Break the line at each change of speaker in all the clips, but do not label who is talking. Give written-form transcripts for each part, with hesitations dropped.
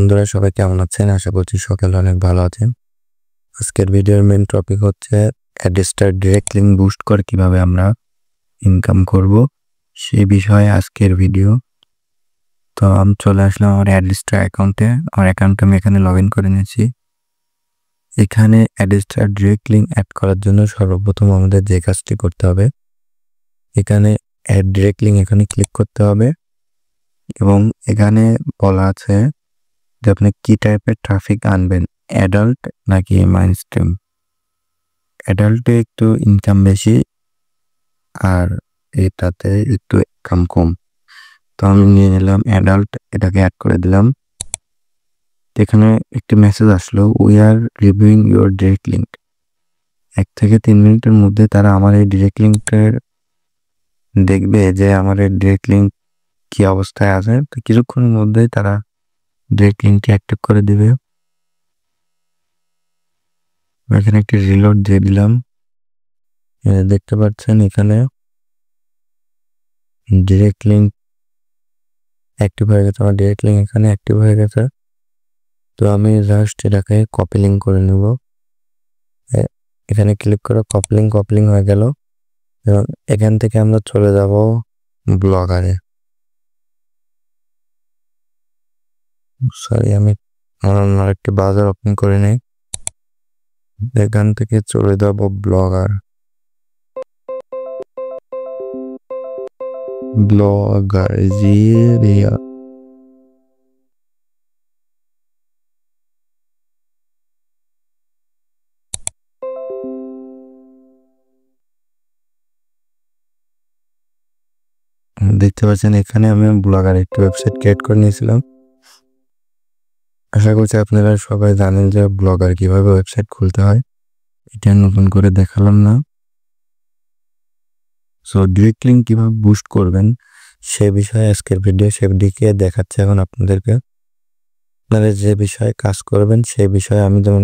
বন্ধুরা সবাই কেমন আছেন? আশা করছি সকালে অনেক ভালো আছেন। আজকের ভিডিওর মেইন টপিক হচ্ছে অ্যাডস্টার ডাইরেক্ট লিঙ্ক বুস্ট করে কিভাবে আমরা ইনকাম করব সেই বিষয়ে আজকের ভিডিও। তো আমি চলে আসলাম আমার অ্যাডস্টার অ্যাকাউন্টে। আমার অ্যাকাউন্টে আমি এখানে লগ ইন করে নিয়েছি। এখানে অ্যাডস্টার ডাইরেক্ট লিঙ্ক অ্যাড করার জন্য সর্বপ্রথম আমাদের যে কাজটি করতে হবে, এখানে অ্যাড ডাইরেক্ট লিঙ্ক এখানে ক্লিক করতে হবে এবং এখানে বলা আছে যে আপনি কি টাইপের ট্রাফিক আনবেন, অ্যাডাল্ট নাকি মেইনস্ট্রিম। অ্যাডাল্টে একটু ইনকাম বেশি আর এটাতে একটু ইনকাম কম। তো আমি নিয়ে নিলাম অ্যাডাল্ট, এটাকে অ্যাড করে দিলাম। এখানে একটি মেসেজ আসলো, we are reviewing your direct link. 1 থেকে 3 মিনিটের মধ্যে তারা আমার এই ডিরেক্ট লিঙ্কের দেখবে যে আমার এই ডিরেক্ট লিঙ্ক কি অবস্থায় আছে। তো কিছুক্ষণের মধ্যেই তারা ডিরেক্ট লিঙ্কটি অ্যাক্টিভ করে দিবে। এখানে একটি রিলোড দিয়ে দিলাম। দেখতে পাচ্ছেন এখানে ডিরেক্ট লিঙ্ক অ্যাক্টিভ হয়ে গেছে। আমার ডিরেক্ট লিঙ্ক এখানে অ্যাক্টিভ হয়ে গেছে। তো আমি জাস্ট এটাকে কপি লিঙ্ক করে নেব। এখানে ক্লিক করে কপি লিঙ্ক হয়ে গেল এবং এখান থেকে আমরা চলে যাব ব্লগারে। সরি, আমি আমার একটি ব্রাউজার ওপেন করে নেই। এখান থেকে চলে যাব ব্লগার। জিরিয়া দেখতে পাচ্ছেন এখানে আমি ব্লগার একটি ওয়েবসাইট ক্রিয়েট করে নিয়েছিলাম। আশা করছি আপনারা সবাই জানেন যে ব্লগার কিভাবে ওয়েবসাইট খুলতে হয়। এটা নতুন করে দেখালাম না। সো ডিরেক্ট লিঙ্ক কিভাবে বুস্ট করবেন সে বিষয়ে আজকের ভিডিও, সেদিকে দেখাচ্ছে এখন আপনাদেরকে। আপনারা যে বিষয়ে কাজ করবেন সেই বিষয়ে আমি যেমন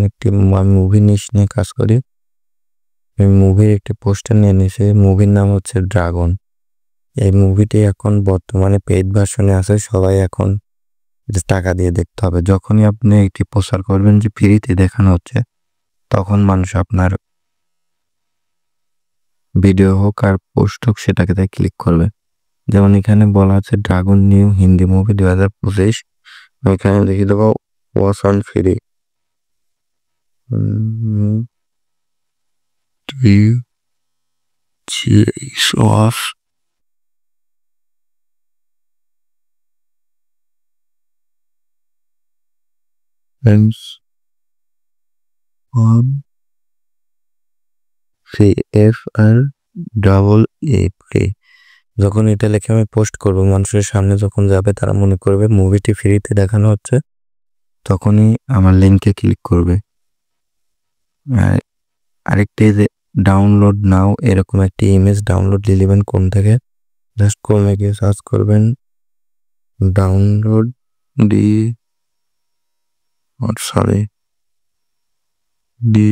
আমি মুভি নিয়ে কাজ করি। আমি মুভির একটি পোস্টার নিয়ে নিয়েছি। মুভির নাম হচ্ছে ড্রাগন। এই মুভিটি এখন বর্তমানে পেইড ভার্সনে আছে। সবাই এখন টাকা দিয়ে দেখতে হবে। যখনই আপনি একটি পোস্টার করবেন যে ফ্রিতে দেখানো হচ্ছে, তখন মানুষ আপনার ভিডিও হোক আর পোস্ট হোক সেটাকে তাই ক্লিক করবে। যেমন এখানে বলা আছে ড্রাগন নিউ হিন্দি মুভি 2025। এখানে লিখে দেবো watch on free. 3 chase off and on CFR যখন এটা লিখে আমি পোস্ট করব, মানুষের সামনে যখন যাবে তারা মনে করবে মুভিটি ফ্রিতে দেখানো হচ্ছে, তখনই আমার লিঙ্কে ক্লিক করবে। আরেকটি যে ডাউনলোড নাও, এরকম একটি ইমেজ ডাউনলোড দিয়ে নেবেন কোন থেকে। জাস্ট ক্রোমে গিয়ে সার্চ করবেন download D sorry D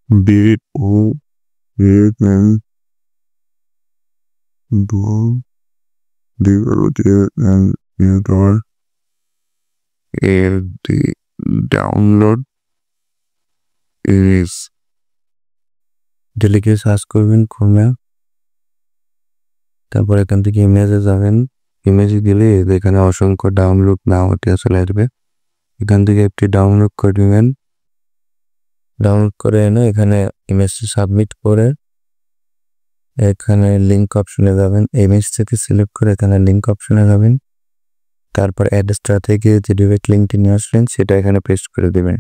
B O N ডো এর দি ডাউনলোড ইমেজ লিখে সার্চ করবেন ক্রোমে। তারপর এখান থেকে ইমেজে যাবেন। ইমেজে গেলে এখানে অসংখ্য ডাউনলোড নাও ওটা চলে আসবে। এখান থেকে একটি ডাউনলোড করে নেবেন। ডাউনলোড করে এনে এখানে ইমেজটি সাবমিট করে এখানে লিঙ্ক অপশনে যাবেন। ইমেজ থেকে সিলেক্ট করে এখানে লিঙ্ক অপশনে যাবেন। তারপর অ্যাডস্টার থেকে যে ডিরেক্ট লিঙ্কটি নিয়ে আসলেন সেটা এখানে পেস্ট করে দেবেন।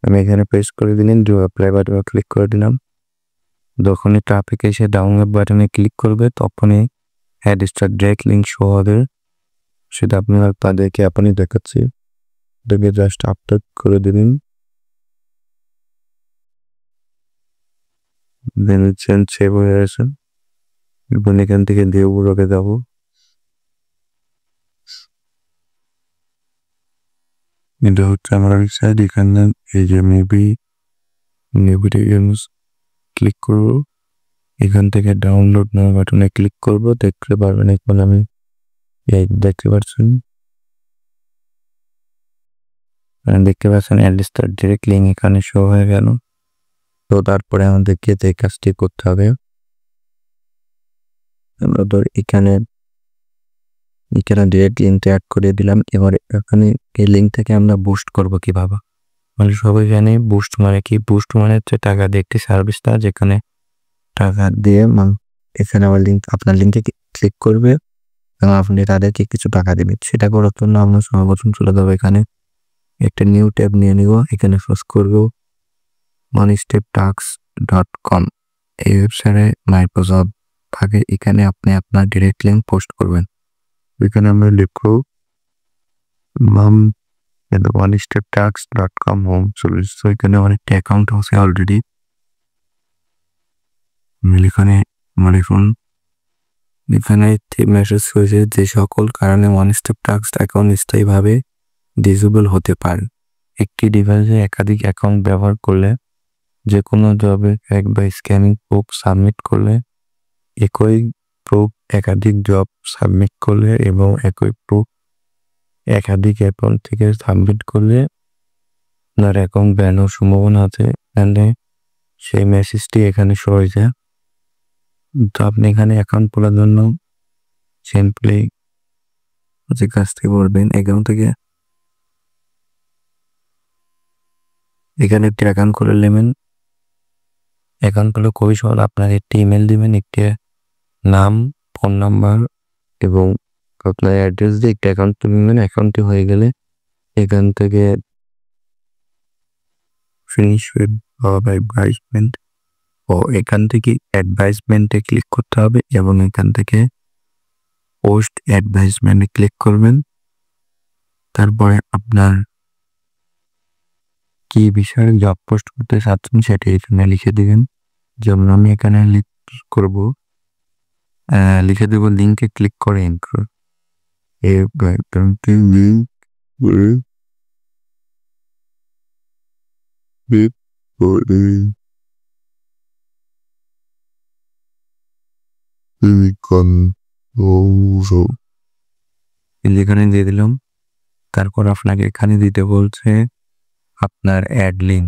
আমি এখানে পেস্ট করে দিলেন, অ্যাপ্লাই বাটনে ক্লিক করে দিলাম। যখনই ট্রাফিক এসে ডাউনলোড বাটনে ক্লিক করবে তখনই অ্যাডস্টার ডাইরেক্ট লিঙ্ক শো হবে। সেটা আপনারা তাদেরকে আপনি দেখাচ্ছি। দেখে জাস্ট আপলোড করে দিন। দেন সেভ হয়ে গেছে। এবং এখান থেকে দেবুরকে যাব। এটা হচ্ছে আমার ওয়েবসাইট। এখানে এই যে মুভি নিউ ভিডিওস ক্লিক করব, এখান থেকে ডাউনলোড নাও বাটনে ক্লিক করব। দেখতে পারবেন এখন আমি এই দেখতে পাচ্ছেন অ্যাড স্টার্ট ডিরেক্ট লিঙ্ক এখানে শো হয়ে গেল। তো তারপরে আমাদেরকে যে কাজটি করতে হবে, আমরা ধর এখানে ডিরেক্ট লিঙ্কটা অ্যাড করে দিলাম। এবার এখানে এই লিঙ্ক থেকে আমরা বুস্ট করব কিভাবে। মানে সবাই জানে বুস্ট মানে কি। বুস্ট মানে হচ্ছে টাকা দিয়ে একটি সার্ভিসটা, যেখানে টাকা দিয়ে এখানে আমার লিঙ্ক আপনার লিঙ্কে ক্লিক করবে এবং আপনি তাদেরকে কিছু টাকা দেবেন। সেটা করার জন্য আমরা সর্বপ্রথম চলে যাবো এখানে একটা নিউ ট্যাব নিয়ে নিব। এখানে সার্চ করব moneysteptalks.com। এই ওয়েবসাইটে মাইক্রোসফট থাকে। এখানে আপনি আপনার ডিরেক্ট লিঙ্ক পোস্ট করবেন। এখানে আমরা লিখব moneysteptalks.com হোম সার্ভিস। তো এখানে অনেকটা অ্যাকাউন্ট আছে অলরেডি। এখানে আমার এখানে মেসেজ হয়েছে যে সকল কারণে moneysteptalks অ্যাকাউন্ট স্থায়ীভাবে ডিসেবল হতে পারে। একটি ডিভাইসে একাধিক অ্যাকাউন্ট ব্যবহার করলে, যে কোনো জবে একবার স্ক্যানিং প্রুফ সাবমিট করলে, একই প্রুফ একাধিক জব সাবমিট করলে এবং একই প্রুফ একাধিক অ্যাকাউন্ট থেকে সাবমিট করলে আপনার অ্যাকাউন্ট ব্যান হওয়ার সম্ভাবনা আছে। তাহলে সেই মেসেজটি এখানে শো হয়ে যায়। তো আপনি এখানে অ্যাকাউন্ট খোলার জন্য সিম্পলি যে কাজটি করবেন, অ্যাকাউন্ট থেকে এখানে একটি অ্যাকাউন্ট খুলে নেবেন। অ্যাকাউন্ট খুলে খুবই সহজ। আপনার একটি ইমেল দিবেন, একটি নাম, ফোন নাম্বার এবং আপনার অ্যাড্রেস দিয়ে একটা অ্যাকাউন্ট নেবেন। অ্যাকাউন্টটি হয়ে গেলে এখান থেকে ফিনিশ উইথ অ্যাডভাইসমেন্ট এখান থেকে অ্যাডভাইসমেন্টে ক্লিক করতে হবে এবং এখান থেকে পোস্ট অ্যাডভাইসমেন্টে ক্লিক করবেন। তারপরে আপনার কি বিষয়ে জব পোস্ট করতে চাচ্ছেন সেটা এখানে লিখে দিবেন। যেমন আমি এখানে লিখে দেবো লিঙ্কে ক্লিক করে এন্টার। এখানে দিয়ে দিলাম। তারপর আপনাকে এখানে দিতে বলছে আপনার অ্যাড লিঙ্ক।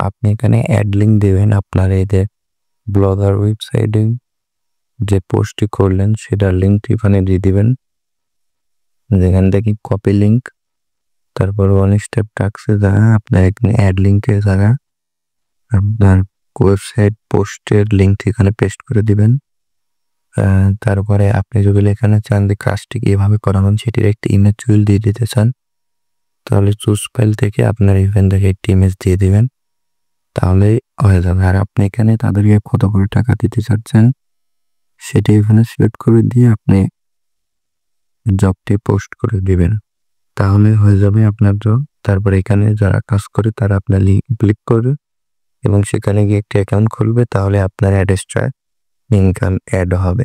আপনি এখানে অ্যাড লিঙ্ক দেবেন আপনার এই যে ব্লগার ওয়েবসাইটে যে পোস্টটি করলেন সেটার লিঙ্কটি এখানে দিয়ে দিবেন। যেখান থেকে কপি লিঙ্ক, তারপর moneysteptalks-এ যারা আপনার এখানে অ্যাড লিঙ্কে যারা আপনার ওয়েবসাইট পোস্টের লিঙ্কটি এখানে পেস্ট করে দিবেন। তারপরে আপনি যদি এখানে চান যে কাজটি কিভাবে করাবেন সেটির একটি ইমেজ যদি দিয়ে দিতে চান, তাহলে চুজ ফাইল থেকে আপনার এখান থেকে একটি ইমেজ দিয়ে দিবেন, তাহলেই হয়ে যাবে। আর আপনি এখানে তাদেরকে কত করে টাকা দিতে চাচ্ছেন সেটি এখানে সিলেক্ট করে দিয়ে আপনি জবটি পোস্ট করে দিবেন, তাহলে হয়ে যাবে আপনার জব। তারপরে এখানে যারা কাজ করে তারা আপনার লিঙ্ক ক্লিক করবে এবং সেখানে গিয়ে একটি অ্যাকাউন্ট খুলবে, তাহলে আপনার অ্যাড্রেসটা ইনকাম অ্যাড হবে।